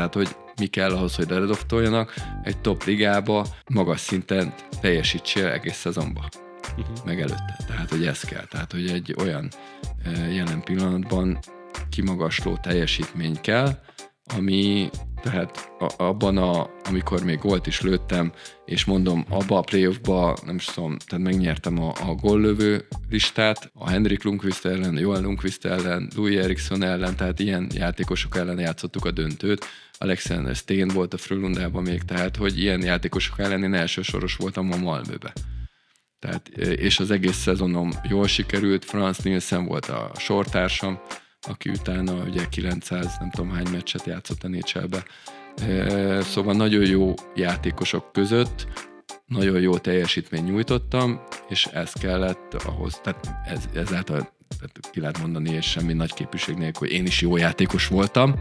Tehát, hogy mi kell ahhoz, hogy ledraftoljanak, egy top ligába magas szinten teljesítsél egész szezonba. Meg előtte. Tehát, hogy ez kell. Tehát, hogy egy olyan jelen pillanatban kimagasló teljesítmény kell, ami tehát abban amikor még gólt is lőttem, és mondom, abba a playoffba, nem tudom, tehát megnyertem a góllövő listát, a Henrik Lundqvist ellen, a Johan Lundqvist ellen, Louis Eriksson ellen, tehát ilyen játékosok ellen játszottuk a döntőt. Alexander Steen volt a Frölundában még, tehát hogy ilyen játékosok ellen én elsősoros voltam a Malmöbe. Tehát, és az egész szezonom jól sikerült, Frans Nielsen volt a sortársam, aki utána ugye 900, nem tudom hány meccset játszott a NHL-be. Szóval nagyon jó játékosok között nagyon jó teljesítményt nyújtottam, és ez kellett ahhoz, tehát ezáltal tehát ki lehet mondani, és semmi nagy képűség nélkül, hogy én is jó játékos voltam.